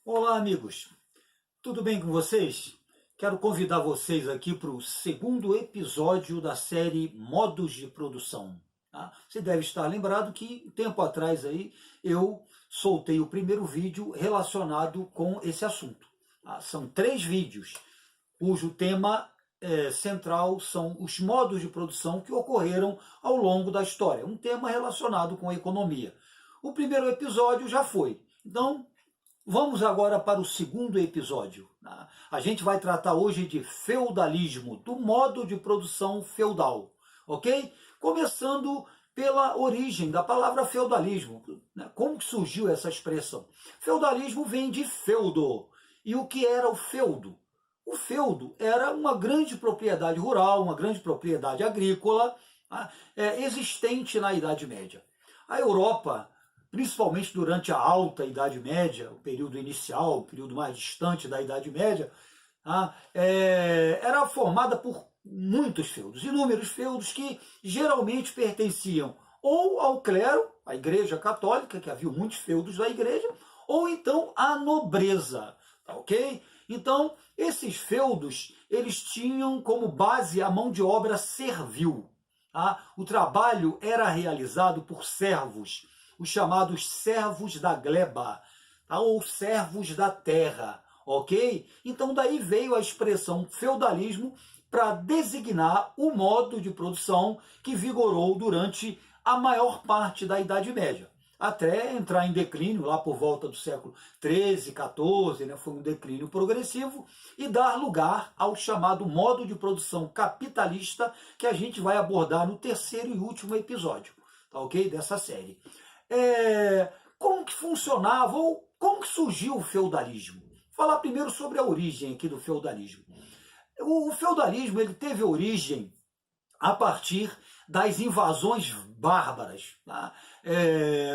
Olá, amigos. Tudo bem com vocês? Quero convidar vocês aqui para o segundo episódio da série Modos de Produção. Tá? Você deve estar lembrado que, um tempo atrás, aí, eu soltei o primeiro vídeo relacionado com esse assunto. Tá? São 3 vídeos, cujo tema central são os modos de produção que ocorreram ao longo da história. Um tema relacionado com a economia. O primeiro episódio já foi. Então, vamos agora para o segundo episódio. A gente vai tratar hoje de feudalismo, do modo de produção feudal, ok? Começando pela origem da palavra feudalismo. Como que surgiu essa expressão? Feudalismo vem de feudo. E o que era o feudo? O feudo era uma grande propriedade rural, uma grande propriedade agrícola, existente na Idade Média. A Europa, principalmente durante a Alta Idade Média, o período inicial, o período mais distante da Idade Média, era formada por muitos feudos, inúmeros feudos que geralmente pertenciam ou ao clero, à Igreja Católica, que havia muitos feudos da Igreja, ou então à nobreza, tá ok? Então, esses feudos, eles tinham como base a mão de obra servil. O trabalho era realizado por servos, os chamados servos da gleba, ou servos da terra, ok? Então daí veio a expressão feudalismo para designar o modo de produção que vigorou durante a maior parte da Idade Média, até entrar em declínio lá por volta do século XIII, XIV, foi um declínio progressivo, e dar lugar ao chamado modo de produção capitalista que a gente vai abordar no terceiro e último episódio, tá ok? Dessa série. Como que funcionava ou como que surgiu o feudalismo? Vou falar primeiro sobre a origem aqui do feudalismo. O feudalismo ele teve origem a partir das invasões bárbaras.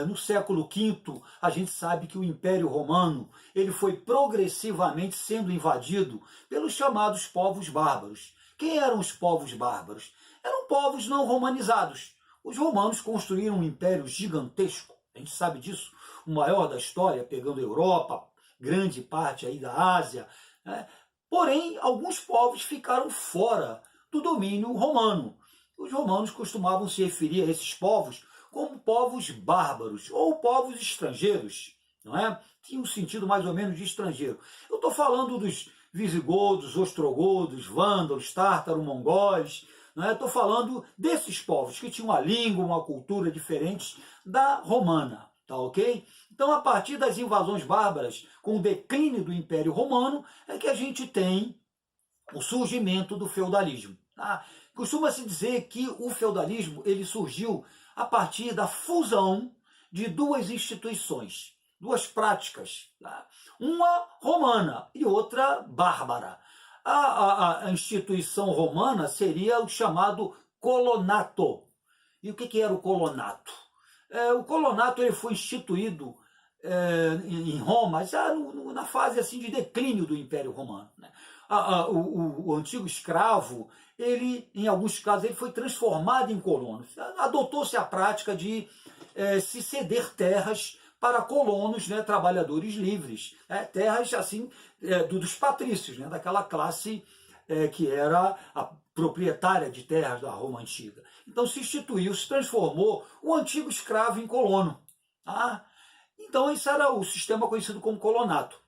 No século V, a gente sabe que o Império Romano ele foi progressivamente sendo invadido pelos chamados povos bárbaros. Quem eram os povos bárbaros? Eram povos não romanizados. Os romanos construíram um império gigantesco, a gente sabe disso, o maior da história, pegando a Europa, grande parte aí da Ásia. Porém, alguns povos ficaram fora do domínio romano. Os romanos costumavam se referir a esses povos como povos bárbaros ou povos estrangeiros, não é? Tinha um sentido mais ou menos de estrangeiro. Eu estou falando dos visigodos, ostrogodos, vândalos, tártaros, mongóis. Estou falando desses povos que tinham uma língua, uma cultura diferente da romana, tá ok? Então, a partir das invasões bárbaras, com o declínio do Império Romano, é que a gente tem o surgimento do feudalismo. Costuma-se dizer que o feudalismo ele surgiu a partir da fusão de duas instituições, duas práticas, uma romana e outra bárbara. A instituição romana seria o chamado colonato. E o que era o colonato? O colonato ele foi instituído em Roma, já na fase assim, de declínio do Império Romano. O antigo escravo, ele, em alguns casos, ele foi transformado em colono. Adotou-se a prática de se ceder terras para colonos, trabalhadores livres, terras assim dos patrícios, daquela classe que era a proprietária de terras da Roma antiga. Então se instituiu, se transformou o antigo escravo em colono. Então esse era o sistema conhecido como colonato.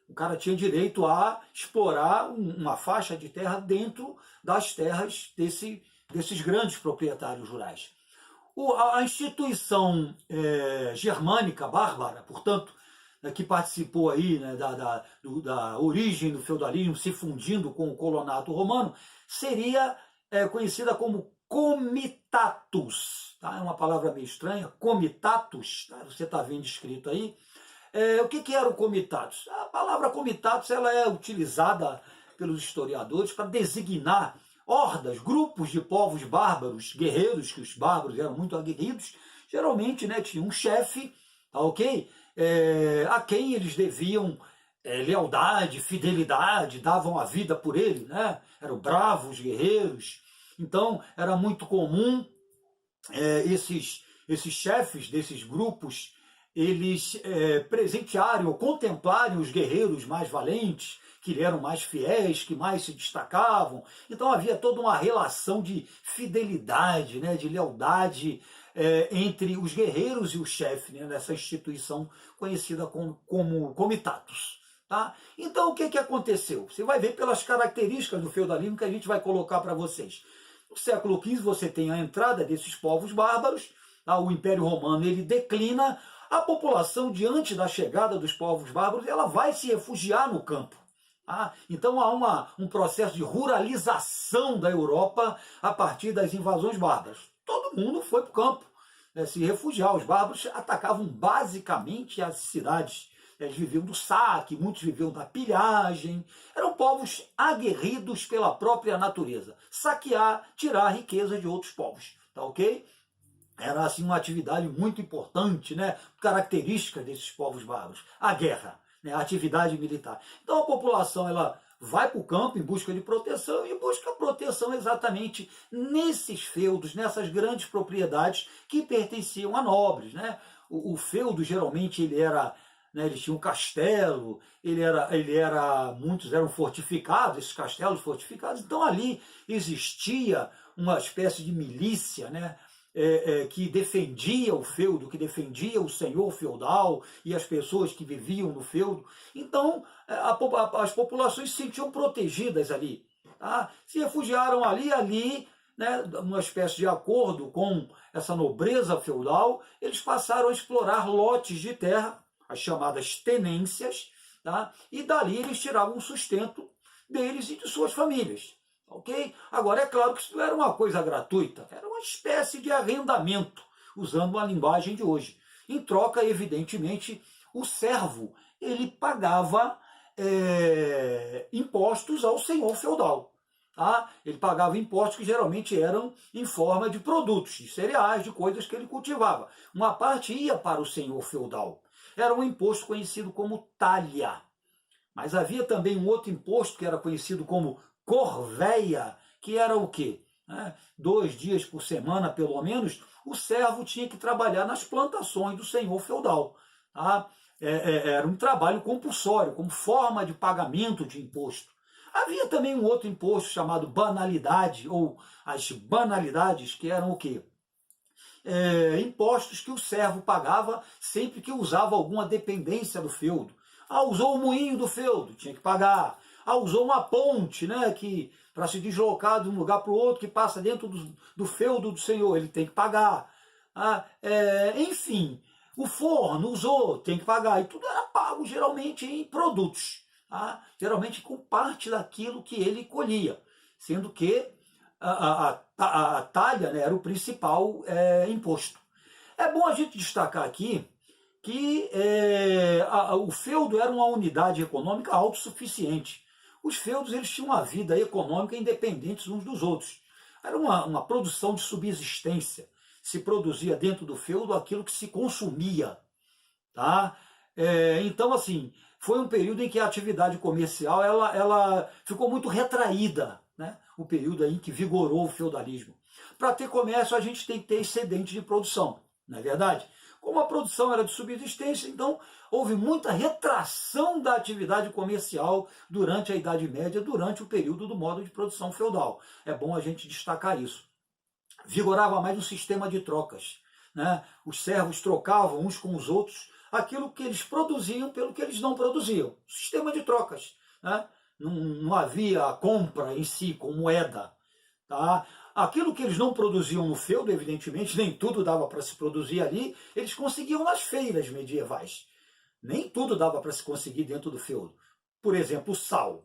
O cara tinha direito a explorar uma faixa de terra dentro das terras desses grandes proprietários rurais. A instituição germânica bárbara, portanto, que participou aí da origem do feudalismo, se fundindo com o colonato romano, seria conhecida como comitatus. É uma palavra meio estranha, comitatus, você está vendo escrito aí. O que era o comitatus? A palavra comitatus ela é utilizada pelos historiadores para designar hordas, grupos de povos bárbaros, guerreiros, que os bárbaros eram muito aguerridos, geralmente tinha um chefe, tá ok? A quem eles deviam lealdade, fidelidade, davam a vida por ele, eram bravos, guerreiros. Então era muito comum esses chefes desses grupos eles presentearem ou contemplarem os guerreiros mais valentes, que eram mais fiéis, que mais se destacavam. Então havia toda uma relação de fidelidade, né, de lealdade entre os guerreiros e o chefe, né, nessa instituição conhecida como comitatus. Tá? Então o que aconteceu? Você vai ver pelas características do feudalismo que a gente vai colocar para vocês. No século XV você tem a entrada desses povos bárbaros, tá? O Império Romano ele declina, a população diante da chegada dos povos bárbaros ela vai se refugiar no campo. Então há um processo de ruralização da Europa a partir das invasões bárbaras. Todo mundo foi para o campo, né, se refugiar. Os bárbaros atacavam basicamente as cidades. Eles viviam do saque, muitos viviam da pilhagem. Eram povos aguerridos pela própria natureza. Saquear, tirar a riqueza de outros povos. Tá ok? Era assim uma atividade muito importante, né? Característica desses povos bárbaros. A guerra, né? A atividade militar. Então a população ela vai para o campo em busca de proteção e busca proteção exatamente nesses feudos, nessas grandes propriedades que pertenciam a nobres, né? O feudo geralmente ele era, né, ele tinha um castelo, muitos eram fortificados, esses castelos fortificados, então ali existia uma espécie de milícia, né, que defendia o feudo, que defendia o senhor feudal e as pessoas que viviam no feudo. Então as populações se sentiam protegidas ali. Tá? Se refugiaram ali, né, numa espécie de acordo com essa nobreza feudal, eles passaram a explorar lotes de terra, as chamadas tenências, tá? E dali eles tiravam o sustento deles e de suas famílias. Ok? Agora, é claro que isso não era uma coisa gratuita, era uma espécie de arrendamento, usando a linguagem de hoje. Em troca, evidentemente, o servo ele pagava impostos ao senhor feudal. Tá? Ele pagava impostos que geralmente eram em forma de produtos, de cereais, de coisas que ele cultivava. Uma parte ia para o senhor feudal. Era um imposto conhecido como talha. Mas havia também um outro imposto que era conhecido como corvéia, que era o quê? 2 dias por semana, pelo menos, o servo tinha que trabalhar nas plantações do senhor feudal. Tá? Era um trabalho compulsório, como forma de pagamento de imposto. Havia também um outro imposto chamado banalidade, ou as banalidades, que eram o quê? Impostos que o servo pagava sempre que usava alguma dependência do feudo. Usou o moinho do feudo, tinha que pagar. Usou uma ponte, né, que para se deslocar de um lugar para o outro, que passa dentro do feudo do senhor, ele tem que pagar. Enfim, o forno usou, tem que pagar. E tudo era pago geralmente em produtos, geralmente com parte daquilo que ele colhia, sendo que a talha, né, era o principal imposto. É bom a gente destacar aqui que o feudo era uma unidade econômica autossuficiente. Os feudos eles tinham uma vida econômica independentes uns dos outros. Era uma produção de subsistência. Se produzia dentro do feudo aquilo que se consumia. Tá? Então, assim, foi um período em que a atividade comercial ela ficou muito retraída, né? O período aí em que vigorou o feudalismo. Para ter comércio, a gente tem que ter excedente de produção, não é verdade? Como a produção era de subsistência, então houve muita retração da atividade comercial durante a Idade Média, durante o período do modo de produção feudal. É bom a gente destacar isso. Vigorava mais um sistema de trocas, né? Os servos trocavam uns com os outros aquilo que eles produziam pelo que eles não produziam. Sistema de trocas, né? Não havia a compra em si com moeda. Tá? Aquilo que eles não produziam no feudo, evidentemente, nem tudo dava para se produzir ali, eles conseguiam nas feiras medievais. Nem tudo dava para se conseguir dentro do feudo. Por exemplo, o sal.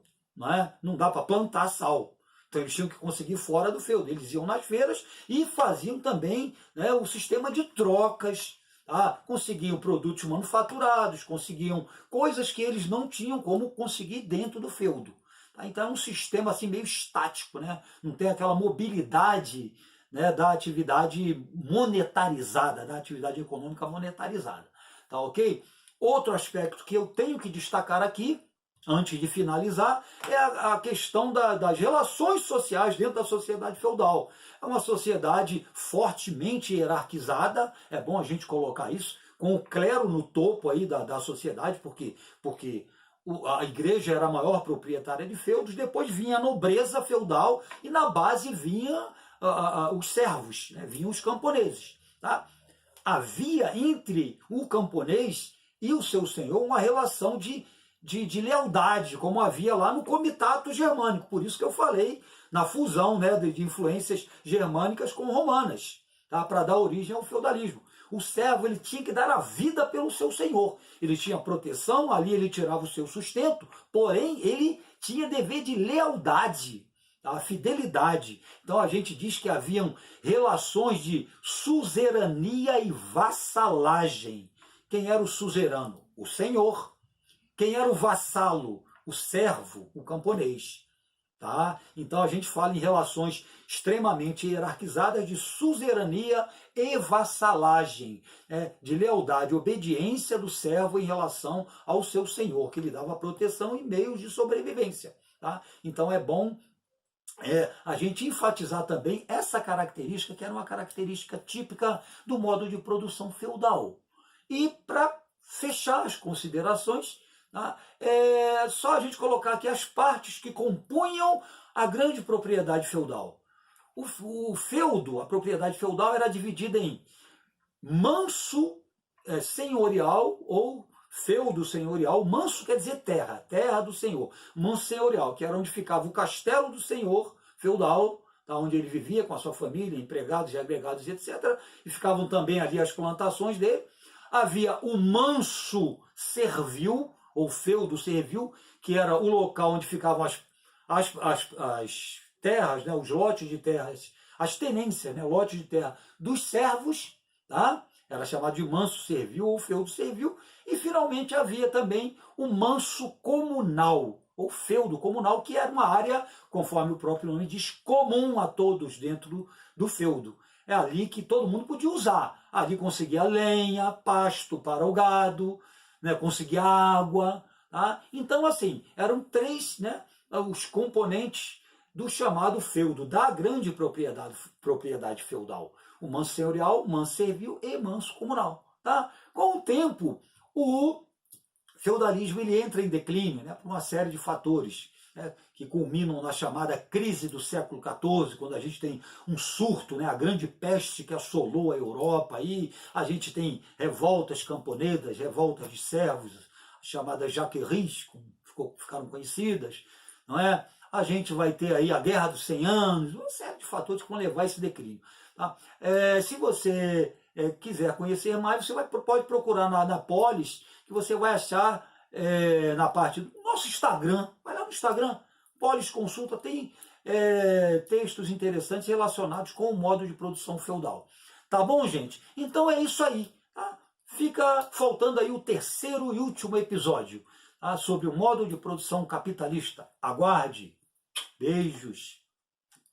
Não dá para plantar sal. Então eles tinham que conseguir fora do feudo. Eles iam nas feiras e faziam também, né, o sistema de trocas. Conseguiam produtos manufaturados, conseguiam coisas que eles não tinham como conseguir dentro do feudo. Então é um sistema assim meio estático, né? Não tem aquela mobilidade, né, da atividade monetarizada, da atividade econômica monetarizada. Tá ok? Outro aspecto que eu tenho que destacar aqui, antes de finalizar, é a questão das relações sociais dentro da sociedade feudal. É uma sociedade fortemente hierarquizada, é bom a gente colocar isso, com o clero no topo aí da sociedade, porque a igreja era a maior proprietária de feudos, depois vinha a nobreza feudal e na base vinha os servos, né? Vinham os camponeses. Tá? Havia entre o camponês e o seu senhor uma relação de lealdade, como havia lá no Comitato Germânico. Por isso que eu falei na fusão, né, de influências germânicas com romanas, tá? Para dar origem ao feudalismo. O servo ele tinha que dar a vida pelo seu senhor. Ele tinha proteção, ali ele tirava o seu sustento, porém ele tinha dever de lealdade, a fidelidade. Então a gente diz que haviam relações de suzerania e vassalagem. Quem era o suzerano? O senhor. Quem era o vassalo? O servo, o camponês. Tá? Então a gente fala em relações extremamente hierarquizadas de suzerania e vassalagem, né? De lealdade, obediência do servo em relação ao seu senhor, que lhe dava proteção e meios de sobrevivência. Tá? Então é bom a gente enfatizar também essa característica, que era uma característica típica do modo de produção feudal. E para fechar as considerações, tá? Só a gente colocar aqui as partes que compunham a grande propriedade feudal. O feudo, a propriedade feudal, era dividida em manso senhorial ou feudo senhorial. Manso quer dizer terra, terra do senhor. Manso senhorial, que era onde ficava o castelo do senhor feudal, tá, onde ele vivia com a sua família, empregados e agregados, etc. E ficavam também ali as plantações dele. Havia o manso servil, ou feudo servil, que era o local onde ficavam as terras, né, os lotes de terras, as tenências, né, lotes de terra dos servos, tá? Era chamado de manso servil ou feudo servil. E finalmente havia também o manso comunal, ou feudo comunal, que era uma área, conforme o próprio nome diz, comum a todos dentro do feudo. É ali que todo mundo podia usar. Ali conseguia lenha, pasto para o gado, né, conseguia água. Tá? Então, assim, eram três, né, os componentes do chamado feudo, da grande propriedade feudal. O manso senhorial, manso servil e manso comunal. Tá? Com o tempo, o feudalismo ele entra em declínio, né, por uma série de fatores, né, que culminam na chamada crise do século XIV, quando a gente tem um surto, né, a grande peste que assolou a Europa, aí a gente tem revoltas camponesas, revoltas de servos, chamadas jacqueries, como ficaram conhecidas, não é? A gente vai ter aí a Guerra dos 100 Anos, uma série de fatores que vão levar a esse declínio. Tá? Se você quiser conhecer mais, você pode procurar na Polis, que você vai achar na parte do nosso Instagram. Vai lá no Instagram, Polis Consulta, tem textos interessantes relacionados com o modo de produção feudal. Tá bom, gente? Então é isso aí. Tá? Fica faltando aí o terceiro e último episódio, tá? Sobre o modo de produção capitalista. Aguarde. Beijos.